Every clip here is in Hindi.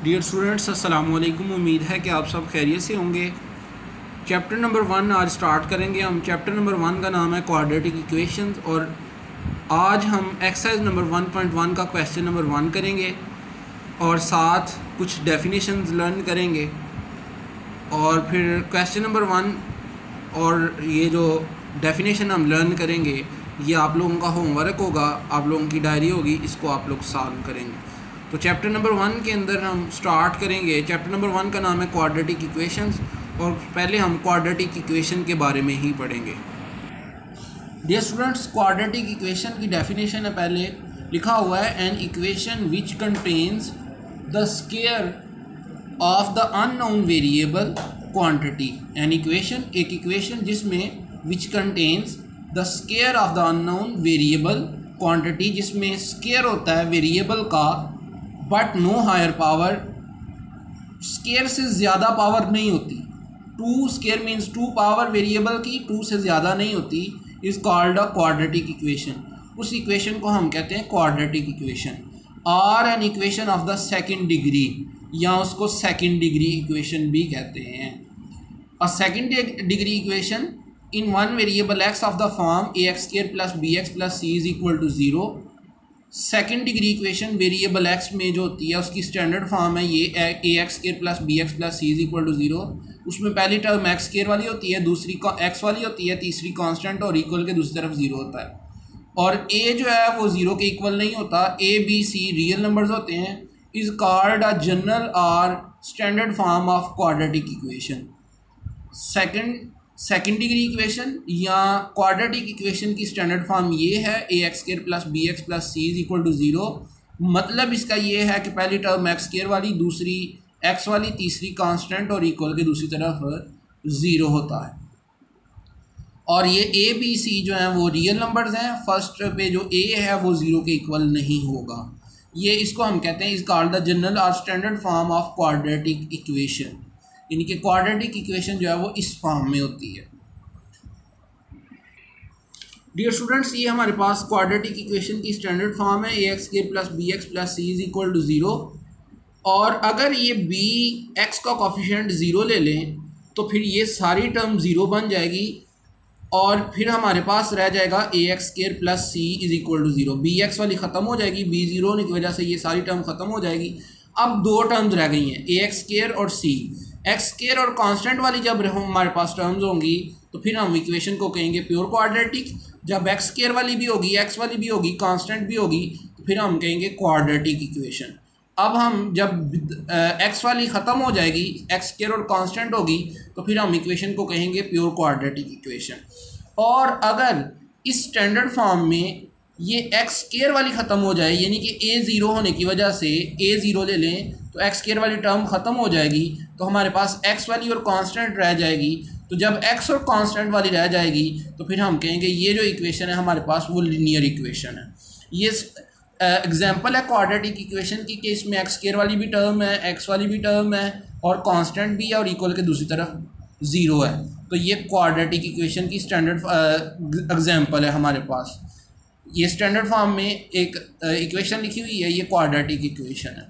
डियर स्टूडेंट्स अस्सलाम वालेकुम। उम्मीद है कि आप सब खैरियत से होंगे। चैप्टर नंबर 1 आज स्टार्ट करेंगे हम। चैप्टर नंबर 1 का नाम है क्वाड्रेटिक इक्वेशंस और आज हम एक्सरसाइज नंबर 1.1 का क्वेश्चन नंबर 1 करेंगे और साथ कुछ डेफिनेशंस लर्न करेंगे और फिर क्वेश्चन नंबर 1 और ये जो डेफिनेशन हम लर्न करेंगे ये आप लोगों का होमवर्क होगा, आप लोगों की डायरी होगी, इसको आप लोग सॉल्व करेंगे। तो चैप्टर नंबर 1 के अंदर हम स्टार्ट करेंगे। चैप्टर नंबर 1 का नाम है क्वाड्रेटिक इक्वेशंस और पहले हम क्वाड्रेटिक इक्वेशन के बारे में ही पढ़ेंगे। डियर स्टूडेंट्स, क्वाड्रेटिक इक्वेशन की डेफिनेशन है, पहले लिखा हुआ है an equation which contains the square of the unknown variable quantity. An equation, एक इक्वेशन जिसमें which contains the square of the unknown variable quantity, जिसमें स्क्वायर होता है वेरिएबल का but no higher power, square से ज़्यादा पावर नहीं होती। 2 स्क्वायर मीन्स 2 पावर वेरिएबल की 2 से ज़्यादा नहीं होती, is called a quadratic equation. उस इक्वेशन को हम कहते हैं क्वाड्रेटिक इक्वेशन। और an equation of the second degree, या उसको सेकंड डिग्री इक्वेशन भी कहते हैं। A second degree equation in one variable x of the form a x square plus b x plus c is equal to 0। Second degree equation variable x में जो होती है उसकी स्टैंडर्ड फॉर्म है ये ए x square plus b x plus c is equal to 0। उसमें पहली टर्म एक्स स्क्वायर वाली होती है, दूसरी एक्स वाली होती है, तीसरी कांस्टेंट और इक्वल के दूसरी तरफ 0 होता है। और ए जो है वो 0 के इक्वल नहीं होता। A B C real numbers होते हैं। इज कॉल्ड अ जनरल और standard form of quadratic equation. Second degree equation या क्वाड्रेटिक इक्वेशन की स्टैंडर्ड फॉर्म ये है a x square plus b x plus c is equal to 0। मतलब इसका ये है कि पहली टर्म एक्स स्क्वायर वाली, दूसरी एक्स वाली, तीसरी कांस्टेंट और इक्वल के दूसरी तरफ 0 होता है। और ये ए बी सी जो हैं वो रियल नंबर्स हैं। फर्स्ट पे जो ए है वो 0 के इक्वल नहीं होगा। ये इसको हम कहते हैं इज कॉल्ड द जनरल और standard form of quadratic equation. यानी कि क्वाड्रेटिक इक्वेशन जो है वो इस फॉर्म में होती है। डियर स्टूडेंट्स, ये हमारे पास क्वाड्रेटिक इक्वेशन की स्टैंडर्ड फॉर्म है a x square plus b x plus c is equal to 0। और अगर ये बी एक्स का कॉफिशिएंट 0 ले लें तो फिर ये सारी टर्म 0 बन जाएगी और फिर हमारे पास रह जाएगा a x square plus c is equal to 0। B x वाली ख़त्म हो जाएगी, बी 0 होने की वजह से ये सारी टर्म ख़त्म हो जाएगी। अब 2 टर्म्स रह गई हैं, ए एक्स स्क्वायर और सी। एक्स स्क्वायर और कांस्टेंट वाली जब हमारे पास टर्म्स होंगी तो फिर हम इक्वेशन को कहेंगे प्योर क्वाड्रेटिक। जब एक्स स्क्वायर वाली भी होगी, एक्स वाली भी होगी, कांस्टेंट भी होगी तो फिर हम कहेंगे क्वाड्रेटिक इक्वेशन। अब हम जब एक्स वाली ख़त्म हो जाएगी, एक्स स्क्वायर और कांस्टेंट होगी तो फिर हम इक्वेशन को कहेंगे प्योर क्वाड्रेटिक इक्वेशन। और अगर इस स्टैंडर्ड फॉर्म में ये एक्स स्क्वायर वाली ख़त्म हो जाए, यानी कि ए 0 होने की वजह से ए 0 ले लें तो एक्स स्क्वायर वाली टर्म ख़त्म हो जाएगी, तो हमारे पास एक्स वाली और कांस्टेंट रह जाएगी। तो जब एक्स और कांस्टेंट वाली रह जाएगी तो फिर हम कहेंगे ये जो इक्वेशन है हमारे पास वो लीनियर इक्वेशन है। ये एग्जांपल है क्वाड्रेटिक इक्वेशन की कि इसमें एक्स स्क्वायर वाली भी टर्म है, एक्स वाली भी टर्म है और कांस्टेंट भी है और इक्वल के दूसरी तरफ 0 है। तो ये क्वाड्रेटिक इक्वेशन की स्टैंडर्ड एग्जांपल है हमारे पास। ये स्टैंडर्ड फॉर्म में एक इक्वेशन लिखी हुई है, ये क्वाड्रेटिक इक्वेशन है।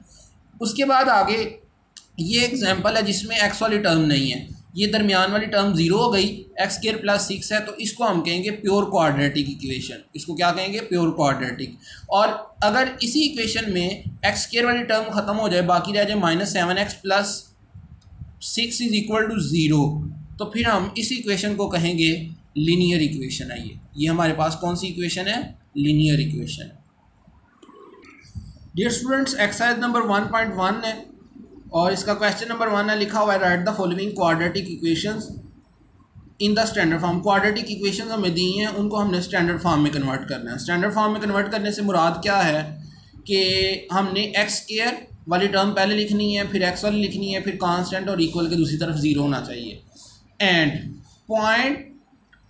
उसके बाद आगे ये एग्जांपल है जिसमें एक्स वाली टर्म नहीं है, ये दरमियान वाली टर्म 0 हो गई, एक्स स्क्वायर प्लस 6 है, तो इसको हम कहेंगे प्योर क्वाड्रेटिक इक्वेशन। इसको क्या कहेंगे? Pure quadratic. और अगर इसी इक्वेशन में एक्स स्क्वायर वाली टर्म ख़त्म हो जाए, बाकी रह जाए -7x plus 6 is equal to 0, तो फिर हम इस इक्वेशन को कहेंगे लीनियर इक्वेशन है। ये हमारे पास कौन सी इक्वेशन है? Linear equation. Dear students, exercise number 1.1 है और इसका क्वेश्चन नंबर 1 है, लिखा हुआ है right the following quadratic equations in the standard form. Quadratic equations हमें दी हैं, उनको हमने स्टैंडर्ड फॉर्म में कन्वर्ट करना है। स्टैंडर्ड फॉर्म में कन्वर्ट करने से मुराद क्या है कि हमने एक्स स्क्वायर वाली टर्म पहले लिखनी है, फिर एक्स वाली लिखनी है, फिर कांस्टेंट और इक्वल के दूसरी तरफ 0 होना चाहिए। And point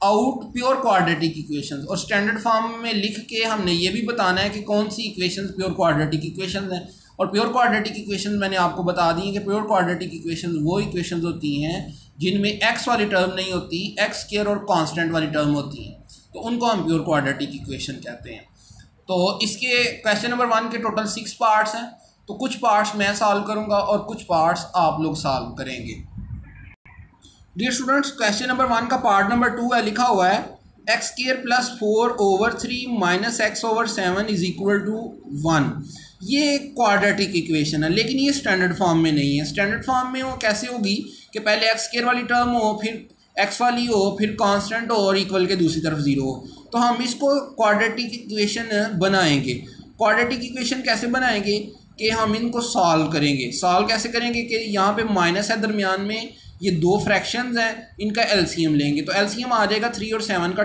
out pure quadratic equations, और स्टैंडर्ड फॉर्म में लिख के हमने ये भी बताना है कि कौन सी इक्वेशंस प्योर क्वाड्रेटिक इक्वेशंस हैं। और प्योर क्वाड्रेटिक इक्वेशंस मैंने आपको बता दी है कि प्योर क्वाड्रेटिक इक्वेशंस वो इक्वेशंस होती हैं जिनमें एक्स वाली टर्म नहीं होती, एक्स स्क्वायर और कांस्टेंट वाली टर्म होती हैं, तो उनको हम प्योर क्वाड्रेटिक इक्वेशन कहते हैं। तो इसके क्वेश्चन नंबर 1 के टोटल 6 पार्ट्स हैं। तो कुछ पार्ट्स मैं सॉल्व करूँगा और कुछ पार्ट्स आप लोग सॉल्व करेंगे। डियर स्टूडेंट्स, क्वेश्चन नंबर 1 का पार्ट नंबर 2 है, लिखा हुआ है x square plus 4/3 minus x/7 is equal to 1। ये क्वाड्रेटिक इक्वेशन है, लेकिन ये स्टैंडर्ड फॉर्म में नहीं है। स्टैंडर्ड फॉर्म में वो कैसे होगी कि पहले एक्स स्क्वायर वाली टर्म हो, फिर एक्स वाली हो, फिर कांस्टेंट हो और इक्वल के दूसरी तरफ ज़ीरो हो। तो हम इसको क्वाड्रेटिक इक्वेशन बनाएंगे। क्वाड्रेटिक इक्वेशन कैसे बनाएंगे कि हम इनको सॉल्व करेंगे। सॉल्व कैसे करेंगे कि यहाँ पे माइनस है दरमियान में, ये दो फ्रैक्शंस हैं, इनका एलसीएम लेंगे। तो एलसीएम आ जाएगा 3 और 7 का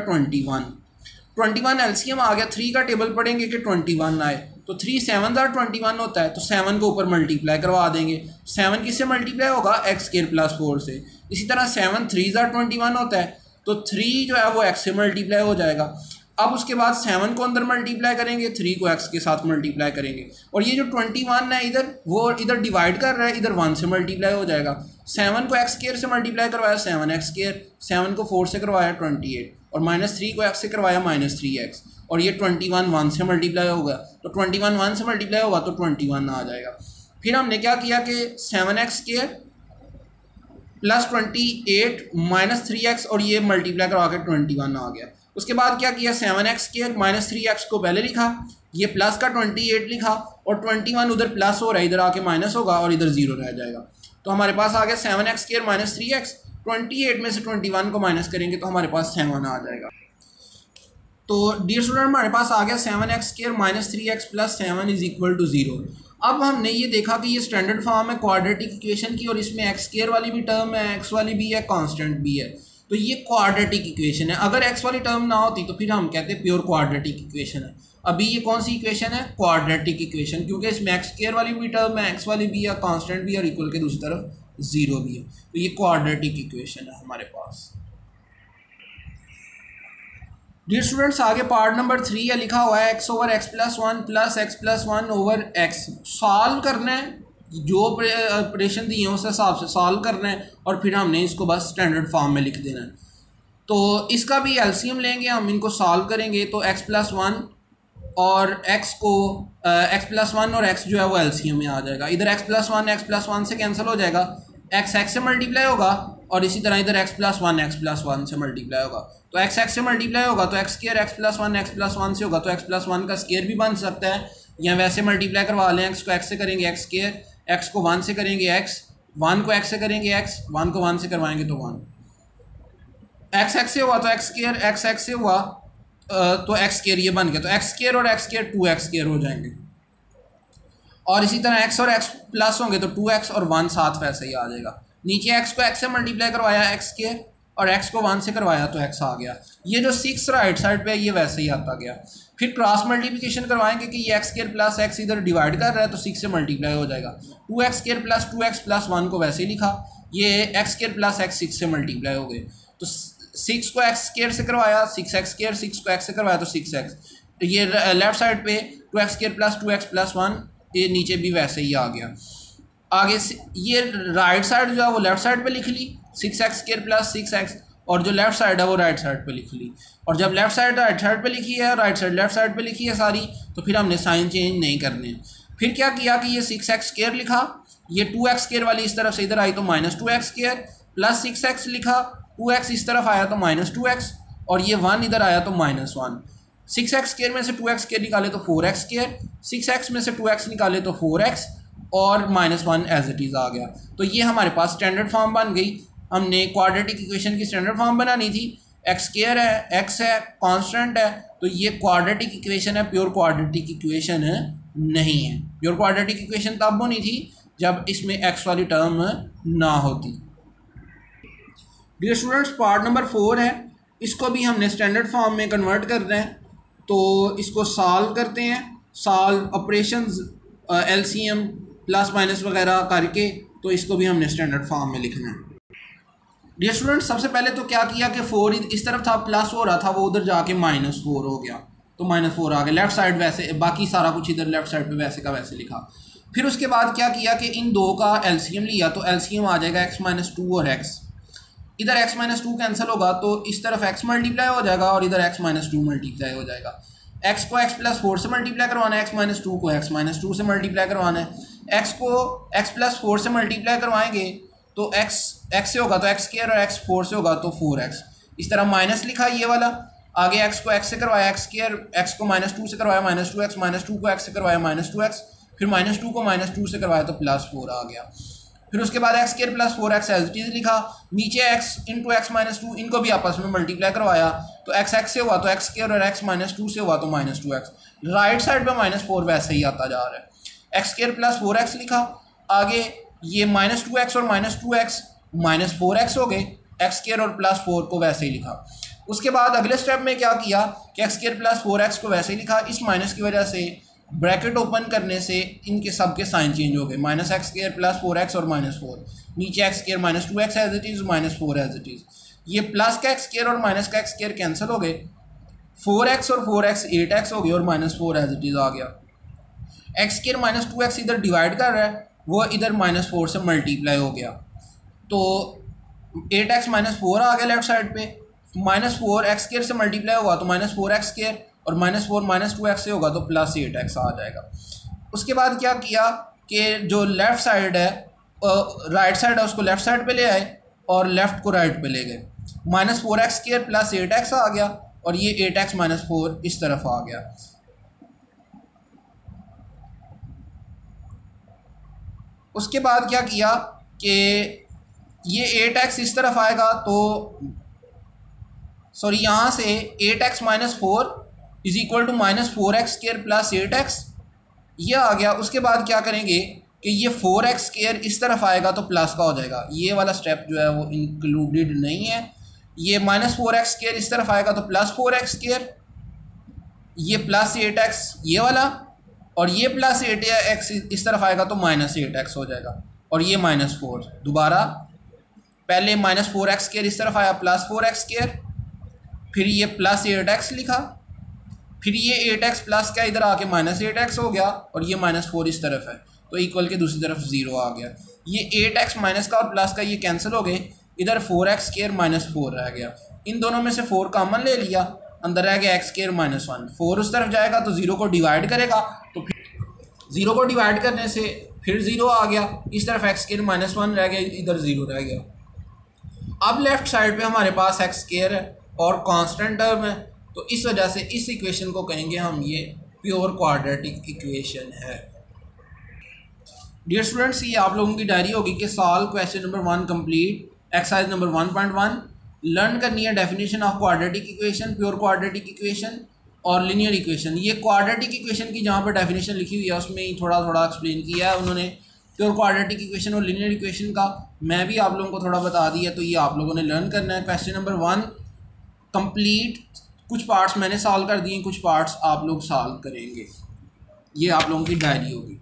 21 एलसीएम आ गया। 3 का टेबल पढ़ेंगे कि 21 आए, तो 3 7 21 होता है, तो 7 को ऊपर मल्टीप्लाई करवा देंगे। 7 किससे मल्टीप्लाई होगा? एक्स स्क्वायर प्लस 4 से। इसी तरह 7 3 21 होता है, तो 3 जो है वो एक्स से मल्टीप्लाई हो जाएगा। अब उसके बाद 7 को अंदर मल्टीप्लाई करेंगे, 3 को एक्स के साथ मल्टीप्लाई करेंगे, और ये जो 21 है इधर, वो इधर डिवाइड कर रहा है, इधर 1 से मल्टीप्लाई हो जाएगा। 7 को एक्स स्क्वायर से मल्टीप्लाई करवाया 7 एक्स स्क्वायर, 7 को 4 से करवाया 28, और -3 को एक्स से करवाया -3x, और ये 21 1 से मल्टीप्लाई होगा, तो 21 1 से मल्टीप्लाई होगा तो 21 आ जाएगा। फिर हमने क्या किया कि 7x स्क्वायर प्लस 28 -3x, और ये मल्टीप्लाई करवा के 21 आ गया। उसके बाद क्या किया, 7x स्क्वायर -3x को पहले लिखा, ये प्लस का 28 लिखा, और 21 उधर प्लस हो रहा है, इधर आके माइनस होगा और इधर 0 रह जाएगा। तो हमारे पास आ गया 7x स्क्वायर -3x, 28 में से 21 को माइनस करेंगे तो हमारे पास 7 आ जाएगा। तो डियर स्टूडेंट, हमारे पास आ गया 7x square -3x plus 7 is equal to 0। अब हमने ये देखा कि ये स्टैंडर्ड फॉर्म है क्वाड्रेटिक इक्वेशन की, और इसमें एक्स स्क्वायर वाली भी टर्म है, एक्स वाली भी है, कांस्टेंट भी है। तो ये क्वाड्रेटिक इक्वेशन है। अगर एक्स वाली टर्म ना होती तो फिर हम कहते हैं प्योर क्वाड्रेटिक इक्वेशन है। अभी ये कौन सी इक्वेशन है? क्वाड्रेटिक इक्वेशन, क्योंकि इसमें एक्स स्क्वायर वाली भी टर्म है, एक्स वाली भी है, कांस्टेंट भी है, और इक्वल के दूसरी तरफ 0 भी है। तो ये क्वाड्रेटिक इक्वेशन है हमारे पास। डियर स्टूडेंट्स, आगे पार्ट नंबर 3 है, लिखा हुआ है x/x + 1 plus x + 1/x। Solve करना है, जो ऑपरेशन दिए हैं उस हिसाब से सॉल्व करना है, और फिर हमने इसको बस स्टैंडर्ड फॉर्म में लिख देना है। तो इसका भी एलसीएम लेंगे, हम इनको सॉल्व करेंगे, तो x + 1 और x को x + 1 और x जो है वो एलसीएम में आ जाएगा। इधर x + 1 से कैंसिल हो जाएगा, x से मल्टीप्लाई होगा, और इसी तरह इधर x + 1 से मल्टीप्लाई होगा। तो x से मल्टीप्लाई होगा तो x स्क्वायर x + 1 से होगा, तो x + 1 का स्क्वायर भी बन सकता है, या वैसे मल्टीप्लाई करवा लें। x को x से करेंगे x स्क्वायर, x को 1 से करेंगे x, 1 को x से करेंगे x, 1 को 1 से करवाएंगे तो 1। x से हुआ तो x स्क्वायर, x से हुआ तो x स्क्वायर ये बन गया, तो x स्क्वायर और x स्क्वायर 2x स्क्वायर हो जाएंगे। और इसी तरह x और x प्लस होंगे तो 2x और 1 साथ वैसे ही आ जाएगा। नीचे x को x से मल्टीप्लाई करवाया x स्क्वायर, और x को 1 से करवाया तो x आ गया। ये जो 6 राइट साइड पे है ये वैसे ही आता गया। फिर क्रॉस मल्टीप्लिकेशन करवाएंगे कि ये x स्क्वायर प्लस x इधर डिवाइड कर रहा है तो 6 से मल्टीप्लाई हो जाएगा। 2x square plus 2x plus 1 को वैसे ही लिखा, ये x स्क्वायर प्लस x 6 से मल्टीप्लाई हो गए, तो 6 को x स्क्वायर से करवाया 6x स्क्वायर, 6 को x से करवाया तो 6x। ये लेफ्ट साइड पे 2x square plus 2x plus 1, ये नीचे भी वैसे ही आ गया। आगे से ये राइट साइड जो है वो लेफ्ट साइड पे लिख ली 6x स्क्वायर प्लस 6x, और जो लेफ्ट साइड है वो राइट साइड पे लिख ली। और जब लेफ्ट साइड राइट साइड पे लिखी है, राइट साइड लेफ्ट साइड पे लिखी है सारी, तो फिर हमने साइन चेंज नहीं करने। फिर क्या किया कि ये 6x स्क्वायर लिखा, ये 2x स्क्वायर वाली इस तरफ से इधर आई तो -2x स्क्वायर, प्लस 6x लिखा, 2x इस तरफ आया तो -2x, और ये 1 इधर आया तो -1। 6x स्क्वायर में से 2x स्क्वायर निकाले तो 4x स्क्वायर, 6x में से 2x निकाले तो 4x, और -1 एज इट इज़ आ गया। तो ये हमारे पास स्टैंडर्ड फॉर्म बन गई। हमने क्वाड्रेटिक इक्वेशन की स्टैंडर्ड फॉर्म बनानी थी। एक्स स्क्वायर है, x है, कांस्टेंट है, तो ये क्वाड्रेटिक इक्वेशन है, प्योर क्वाड्रेटिक इक्वेशन नहीं है। प्योर क्वाड्रेटिक इक्वेशन तब होनी थी जब इसमें x वाली टर्म ना होती। डियर स्टूडेंट्स, पार्ट नंबर 4 है, इसको भी हमने स्टैंडर्ड फॉर्म में कन्वर्ट करना है, तो इसको सॉल्व करते हैं। Solve operations LCM plus minus वगैरह करके, तो इसको भी हमने स्टैंडर्ड फॉर्म में लिखना है। डियर स्टूडेंट्स, सबसे पहले तो क्या किया कि 4 इस तरफ था, प्लस हो रहा था, वो उधर जाके -4 हो गया, तो -4 आ गया। लेफ्ट साइड वैसे, बाकी सारा कुछ इधर लेफ्ट साइड पे वैसे का वैसे लिखा। फिर उसके बाद क्या किया कि इन दो का एलसीएम लिया, तो एलसीएम आ जाएगा x - 2 और x। इधर x - 2 कैंसिल होगा तो इस तरफ x मल्टीप्लाई हो जाएगा, और इधर x - 2 मल्टीप्लाई हो जाएगा। एक्स को एक्स प्लस 4 से मल्टीप्लाई करवाना है, एक्स माइनस 2 को एक्स माइनस 2 से मल्टीप्लाई करवाना है। एक्स को एक्स प्लस 4 से मल्टीप्लाई करवाएंगे तो एक्स से होगा तो एक्स स्क्वायर और एक्स 4 से होगा तो 4x। इस तरह माइनस लिखा ये वाला, आगे एक्स को एक्स से करवाया एक्स स्क्वायर, एक्स को माइनस 2 से करवाया माइनस 2x, माइनस 2 को एक्स से करवाया माइनस 2x, फिर माइनस 2 को माइनस 2 से करवाया तो प्लस 4 आ गया। फिर उसके बाद x square plus 4x as it is लिखा, नीचे x इंटू एक्स माइनस 2 इनको भी आपस में मल्टीप्लाई करवाया तो एक्स से हुआ तो एक्स स्क्वायर और एक्स माइनस 2 से हुआ तो माइनस 2x। राइट साइड पे माइनस 4 वैसे ही आता जा रहा है। एक्स स्क्वायर प्लस 4x लिखा, आगे ये माइनस 2x और माइनस 2x माइनस 4x हो गए, एक्स स्क्वायर और प्लस 4 को वैसे ही लिखा। उसके बाद अगले स्टेप में क्या किया कि एक्स स्क्वायर प्लस 4x को वैसे ही लिखा, इस माइनस की वजह से ब्रैकेट ओपन करने से इनके सब के साइन चेंज हो गए, minus x square plus 4x और माइनस 4, नीचे x square minus 2x as it is, minus 4 as it is. ये प्लस का एक्स स्क्वायर और माइनस का एक्स स्क्वायर कैंसिल हो गए, 4x और 4x 8x हो गए और माइनस 4 एज इट इज़ आ गया। एक्स स्क्वायर माइनस 2x इधर डिवाइड कर रहा है, वो इधर माइनस 4 से मल्टीप्लाई हो गया तो 8x माइनस 4 आ गया लेफ्ट साइड पे, माइनस 4 एक्स स्क्वायर से मल्टीप्लाई हुआ तो माइनस 4x स्क्वायर और माइनस 4 माइनस 2x से होगा तो प्लस 8x आ जाएगा। उसके बाद क्या किया कि जो लेफ़्ट साइड है राइट साइड है उसको लेफ़्ट साइड पे ले आए और लेफ़्ट को राइट पे ले गए, minus 4x square plus 8x आ गया और ये 8x माइनस 4 इस तरफ आ गया। उसके बाद क्या किया कि ये 8x इस तरफ आएगा तो सॉरी यहाँ से 8x minus 4 is equal to minus 4x square plus 8x ये आ गया। उसके बाद क्या करेंगे कि ये 4x स्क्वायर इस तरफ आएगा तो प्लस का हो जाएगा, ये वाला स्टेप जो है वो इंक्लूडेड नहीं है। ये माइनस 4x स्क्वायर इस तरफ आएगा तो प्लस 4x स्क्वायर, ये प्लस 8x ये वाला और ये प्लस 8x इस तरफ आएगा तो माइनस 8x हो जाएगा और ये माइनस 4। दोबारा पहले माइनस 4x स्क्वायर इस तरफ आया प्लस 4x स्क्वायर, फिर ये प्लस 8x लिखा, फिर ये 8x प्लस का इधर आके माइनस 8x हो गया और ये माइनस 4 इस तरफ है तो इक्वल के दूसरी तरफ 0 आ गया। ये 8x माइनस का और प्लस का ये कैंसिल हो गए, इधर 4x स्क्वायर माइनस 4 रह गया, इन दोनों में से 4 कॉमन ले लिया, अंदर रह गया x स्क्वायर माइनस 1। 4 उस तरफ जाएगा तो 0 को डिवाइड करेगा तो फिर 0 को डिवाइड करने से फिर 0 आ गया, इस तरफ x स्क्वायर माइनस 1 रह गया, इधर 0 रह गया। अब लेफ्ट साइड पे हमारे पास x स्क्वायर है और कांस्टेंट टर्म है तो इस वजह से इस इक्वेशन को कहेंगे हम ये प्योर क्वाड्रेटिक इक्वेशन है। डियर स्टूडेंट्स, ये आप लोगों की डायरी होगी कि solve question number 1 complete exercise number 1.1। Learn करनी है definition of quadratic equation, pure quadratic equation और लिनियर इक्वेशन। ये क्वाड्रेटिक इक्वेशन की जहाँ पर डेफिनेशन लिखी हुई है उसमें ही थोड़ा थोड़ा एक्सप्लेन किया है उन्होंने। प्योर क्वाड्रेटिक इक्वेशन और लिनियर इक्वेशन का मैं भी आप लोगों को थोड़ा बता दिया, तो ये आप लोगों ने लर्न करना है। क्वेश्चन नंबर 1 कंप्लीट, कुछ पार्ट्स मैंने सॉल्व कर दिए, कुछ पार्ट्स आप लोग सॉल्व करेंगे, ये आप लोगों की डायरी होगी।